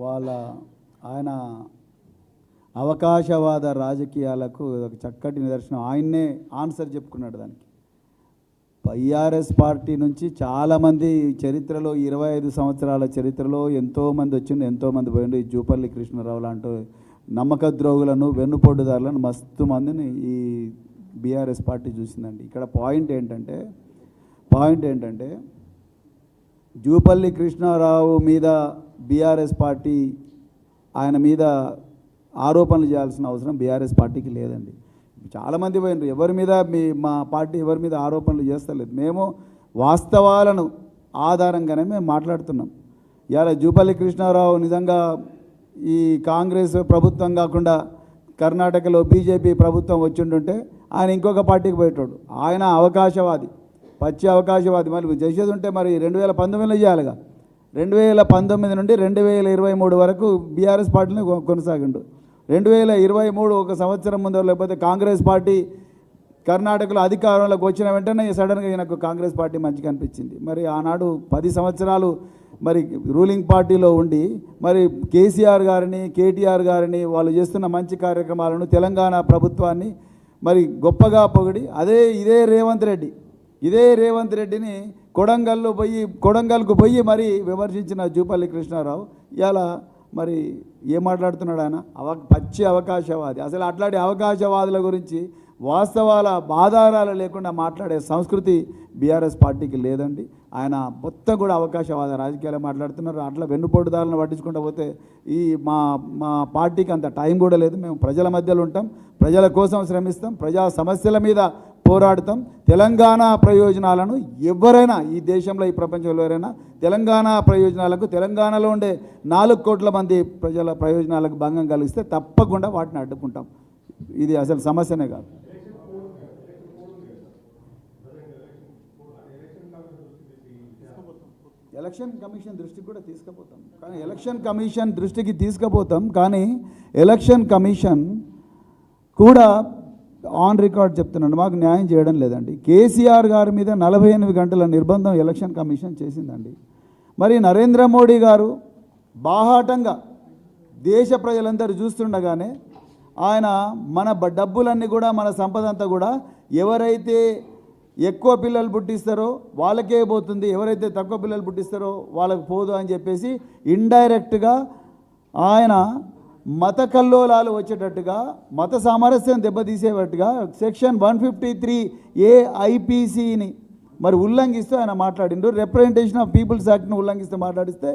వాళ్ళ ఆయన అవకాశవాద రాజకీయాలకు ఒక చక్కటి నిదర్శనం. ఆయన్నే ఆన్సర్ చెప్పుకున్నాడు దానికి. టీఆర్ఎస్ పార్టీ నుంచి చాలామంది చరిత్రలో 25 సంవత్సరాల చరిత్రలో ఎంతోమంది వచ్చిండు, ఎంతోమంది పోయిండు. ఈ జూపల్లి కృష్ణారావు లాంటి నమ్మక ద్రోగులను, వెన్నుపోటుదారులను మస్తు మందిని ఈ బీఆర్ఎస్ పార్టీ చూసిందండి. ఇక్కడ పాయింట్ ఏంటంటే జూపల్లి కృష్ణారావు మీద బీఆర్ఎస్ పార్టీ ఆయన మీద ఆరోపణలు చేయాల్సిన అవసరం బీఆర్ఎస్ పార్టీకి లేదండి. చాలామంది పోయినారు, ఎవరి మీద మా పార్టీ ఎవరి మీద ఆరోపణలు చేస్తలేదు. మేము వాస్తవాలను ఆధారంగానే మేము మాట్లాడుతున్నాం. ఇవాళ జూపల్లి కృష్ణారావు నిజంగా ఈ కాంగ్రెస్ ప్రభుత్వం కాకుండా కర్ణాటకలో బీజేపీ ప్రభుత్వం వచ్చిండుంటే ఆయన ఇంకొక పార్టీకి పోయేటోడు. ఆయన అవకాశవాది, పచ్చి అవకాశవాది. మరి చేసేది ఉంటే మరి 2019లో చేయాలిగా. 2019 నుండి 2023 వరకు బీఆర్ఎస్ పార్టీని కొనసాగిండు. 2023 ఒక సంవత్సరం ముందు, లేకపోతే కాంగ్రెస్ పార్టీ కర్ణాటకలో అధికారంలోకి వచ్చిన వెంటనే సడన్గా నాకు కాంగ్రెస్ పార్టీ మంచిగా అనిపించింది. మరి ఆనాడు 10 సంవత్సరాలు మరి రూలింగ్ పార్టీలో ఉండి మరి కేసీఆర్ గారిని, కేటీఆర్ గారిని వాళ్ళు చేస్తున్న మంచి కార్యక్రమాలను, తెలంగాణ ప్రభుత్వాన్ని మరి గొప్పగా పొగిడి ఇదే రేవంత్ రెడ్డిని కొడంగల్కు పోయి మరి విమర్శించిన జూపల్లి కృష్ణారావు ఇలా మరి ఏం మాట్లాడుతున్నాడు ఆయన? పచ్చి అవకాశవాది. అసలు అట్లాంటి అవకాశవాదుల గురించి వాస్తవాల ఆధారాలు లేకుండా మాట్లాడే సంస్కృతి బీఆర్ఎస్ పార్టీకి లేదండి. ఆయన మొత్తం కూడా అవకాశవాద రాజకీయాలు మాట్లాడుతున్నారు. అట్లా వెన్నుపోటుదారులను పట్టించుకుంటూ పోతే ఈ మా పార్టీకి అంత టైం కూడా లేదు. మేము ప్రజల మధ్యలో ఉంటాం, ప్రజల కోసం శ్రమిస్తాం, ప్రజా సమస్యల మీద పోరాడుతాం. తెలంగాణ ప్రయోజనాలను ఎవరైనా ఈ దేశంలో, ఈ ప్రపంచంలో ఎవరైనా తెలంగాణ ప్రయోజనాలకు, తెలంగాణలో ఉండే 4 కోట్ల మంది ప్రజల ప్రయోజనాలకు భంగం కలిగిస్తే తప్పకుండా వాటిని అడ్డుకుంటాం. ఇది అసలు సమస్యనే కాదు. ఎలక్షన్ కమిషన్ దృష్టికి కూడా తీసుకుపోతాం, కానీ ఎలక్షన్ కమిషన్ కూడా ఆన్ రికార్డ్ చెప్తున్నాడు, మాకు న్యాయం చేయడం లేదండి. కేసీఆర్ గారి మీద 48 గంటల నిర్బంధం ఎలక్షన్ కమిషన్ చేసిందండి. మరి నరేంద్ర మోడీ గారు బాహాటంగా దేశ ప్రజలందరూ చూస్తుండగానే ఆయన మన డబ్బులన్నీ కూడా, మన సంపద అంతా కూడా ఎవరైతే ఎక్కువ పిల్లలు పుట్టిస్తారో వాళ్ళకే పోతుంది, ఎవరైతే తక్కువ పిల్లలు పుట్టిస్తారో వాళ్ళకి పోదు అని చెప్పేసి ఇండైరెక్ట్గా ఆయన మత కల్లోలాలు వచ్చేటట్టుగా, మత సామరస్యం దెబ్బతీసేటట్టుగా సెక్షన్ 153A IPCని మరి ఉల్లంఘిస్తూ ఆయన మాట్లాడిండు. రిప్రజెంటేషన్ ఆఫ్ పీపుల్స్ యాక్ట్ను ఉల్లంఘిస్తూ మాట్లాడిస్తే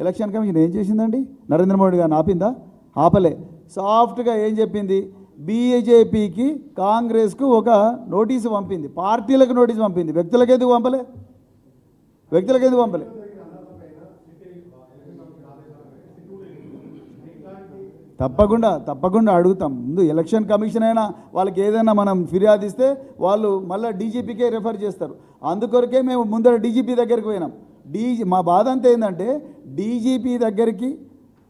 ఎలక్షన్ కమిషన్ ఏం చేసిందండి? నరేంద్ర మోడీ గారిని ఆపిందా? ఆపలే. సాఫ్ట్గా ఏం చెప్పింది? బీజేపీకి, కాంగ్రెస్కు ఒక నోటీసు పంపింది, పార్టీలకు నోటీసు పంపింది. వ్యక్తులకు ఎందుకు పంపలే? తప్పకుండా అడుగుతాం. ముందు ఎలక్షన్ కమిషన్ అయినా వాళ్ళకి ఏదైనా మనం ఫిర్యాదు ఇస్తే వాళ్ళు మళ్ళీ డీజీపీకే రెఫర్ చేస్తారు. అందుకొరకే మేము ముందర డీజీపీ దగ్గరికి పోయినాం. మా బాధ అంతా ఏంటంటే డీజీపీ దగ్గరికి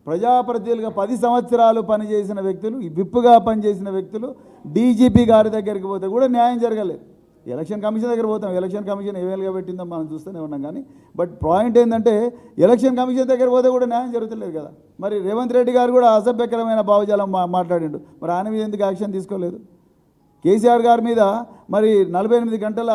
ప్రజాప్రతినిధులుగా 10 సంవత్సరాలు పనిచేసిన వ్యక్తులు, విప్పుగా పనిచేసిన వ్యక్తులు డీజీపీ గారి దగ్గరికి పోతే కూడా న్యాయం జరగలేదు. ఎలక్షన్ కమిషన్ దగ్గర పోతాం, ఎలక్షన్ కమిషన్ ఏవేలుగా పెట్టిందో మనం చూస్తూనే ఉన్నాం. కానీ బట్ పాయింట్ ఏంటంటే ఎలక్షన్ కమిషన్ దగ్గర పోతే కూడా న్యాయం జరుగుతలేదు కదా. మరి రేవంత్ రెడ్డి గారు కూడా అసభ్యకరమైన భావజాలం మాట్లాడిండు. మరి ఆయన మీద ఎందుకు యాక్షన్ తీసుకోలేదు? కేసీఆర్ గారి మీద మరి 48 గంటల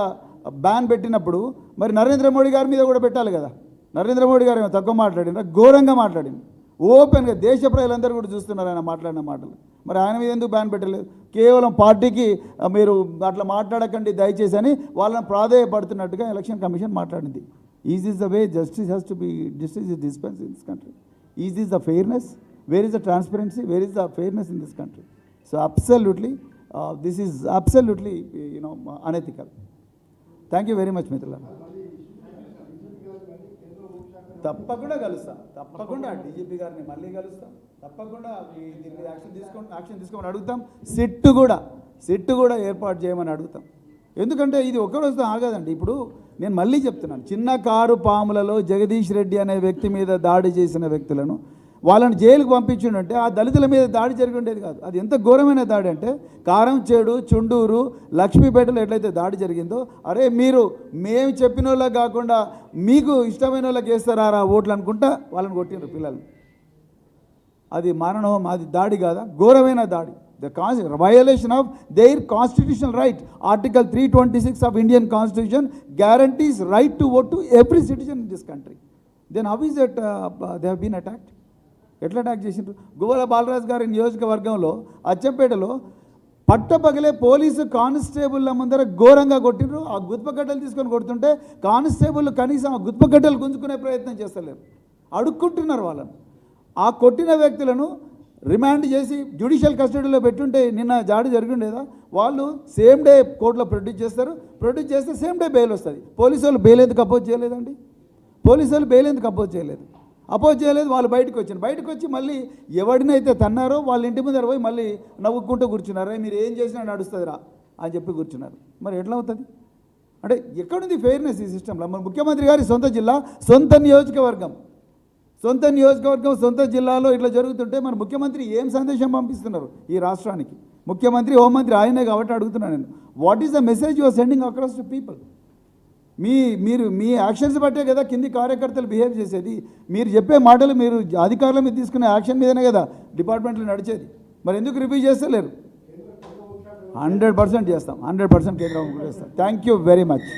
బ్యాన్ పెట్టినప్పుడు మరి నరేంద్ర మోడీ గారి మీద కూడా పెట్టాలి కదా. నరేంద్ర మోడీ గారు ఏమో తక్కువ మాట్లాడినా, ఘోరంగా మాట్లాడింది. ఓపెన్గా దేశ ప్రజలందరూ కూడా చూస్తున్నారు ఆయన మాట్లాడిన మాటలు. మరి ఆయన మీద ఎందుకు బ్యాన్ పెట్టలేదు? కేవలం పార్టీకి మీరు అట్లా మాట్లాడకండి దయచేసి అని వాళ్ళని ప్రాధేయపడుతున్నట్టుగా ఎలక్షన్ కమిషన్ మాట్లాడింది. Is this the way justice is dispensed in this country? Is this the fairness? Where is the transparency? Where is the fairness in this country? So absolutely, this is absolutely unethical. Thank you very much, మిత్రుల. తప్పకుండా కలుస్తాం, తప్పకుండా DGP గారిని మళ్ళీ కలుస్తాం, తప్పకుండా దీన్ని action తీసుకోమని అడుగుతాం. సిట్టు కూడా ఏర్పాటు చేయమని అడుగుతాం. ఎందుకంటే ఇది ఒక్క రోజుతో ఆగదండి. ఇప్పుడు నేను మళ్ళీ చెప్తున్నాను, చిన్న కారు పాములలో జగదీష్ రెడ్డి అనే వ్యక్తి మీద దాడి చేసిన వ్యక్తులను వాళ్ళని జైలుకు పంపించిండంటే ఆ దళితుల మీద దాడి జరిగి ఉండేది కాదు. అది ఎంత ఘోరమైన దాడి అంటే కారంచేడు, చుండూరు, లక్ష్మీపేటలో ఎట్లయితే దాడి జరిగిందో, అరే మీరు మేము చెప్పిన వాళ్ళకి కాకుండా మీకు ఇష్టమైన వాళ్ళకి వేస్తారా ఓట్లు అనుకుంటా వాళ్ళని కొట్టిండ్రు పిల్లలు. అది మరణం, అది దాడి కాదా? ఘోరమైన దాడి. The violation of their constitutional right. Article 326 of Indian Constitution guarantees right to vote to every citizen in this country. Then how is it they have been attacked? ఎట్లా అటాక్ చేసిండ్రు? గువ్వల బాలరాజు గారి నియోజకవర్గంలో అచ్చంపేటలో పట్టపగలే పోలీసు కానిస్టేబుల్ల ముందర ఘోరంగా కొట్టిండ్రు. ఆ గుత్పగడ్డలు తీసుకొని కొడుతుంటే కానిస్టేబుల్ కనీసం ఆ గుత్పగడ్డలు గుంజుకునే ప్రయత్నం చేస్తలేరు, అడుక్కుంటున్నారు వాళ్ళను. ఆ కొట్టిన వ్యక్తులను రిమాండ్ చేసి జ్యుడిషియల్ కస్టడీలో పెట్టుంటే నిన్న జాడి జరిగిండేదా? వాళ్ళు సేమ్ డే కోర్టులో ప్రొడ్యూస్ చేస్తారు, ప్రొడ్యూస్ చేస్తే సేమ్ డే బెయిల్ వస్తుంది. పోలీసు వాళ్ళు బెయిల్ ఎందుకు అపోజ్ చేయలేదండి? పోలీసు వాళ్ళు బెయిల్ ఎందుకు అపోజ్ చేయలేదు? వాళ్ళు బయటకు వచ్చి మళ్ళీ ఎవడినైతే తన్నారో వాళ్ళ ఇంటి ముందర పోయి మళ్ళీ నవ్వుకుంటూ కూర్చున్నారు. మీరు ఏం చేసినా నడుస్తుందిరా అని చెప్పి కూర్చున్నారు. మరి ఎట్లా అవుతుంది? అంటే ఎక్కడుంది ఫెయిర్నెస్ ఈ సిస్టంలో? మన ముఖ్యమంత్రి గారి సొంత జిల్లా, సొంత నియోజకవర్గం, సొంత జిల్లాలో ఇట్లా జరుగుతుంటే మన ముఖ్యమంత్రి ఏం సందేశం పంపిస్తున్నారు ఈ రాష్ట్రానికి? ముఖ్యమంత్రి, హోంమంత్రి ఆయనే కాబట్టి అడుగుతున్నాను నేను, what is the message you are sending across to people? మీరు మీ యాక్షన్స్ బట్టే కదా కింది కార్యకర్తలు బిహేవ్ చేసేది. మీరు చెప్పే మాటలు, మీరు అధికారుల మీద తీసుకునే యాక్షన్ మీదనే కదా డిపార్ట్మెంట్లు నడిచేది. మరి ఎందుకు రివ్యూ చేస్తలేరు? 100% చేస్తాం, 100% కేంద్రం చేస్తాం. Thank you very much.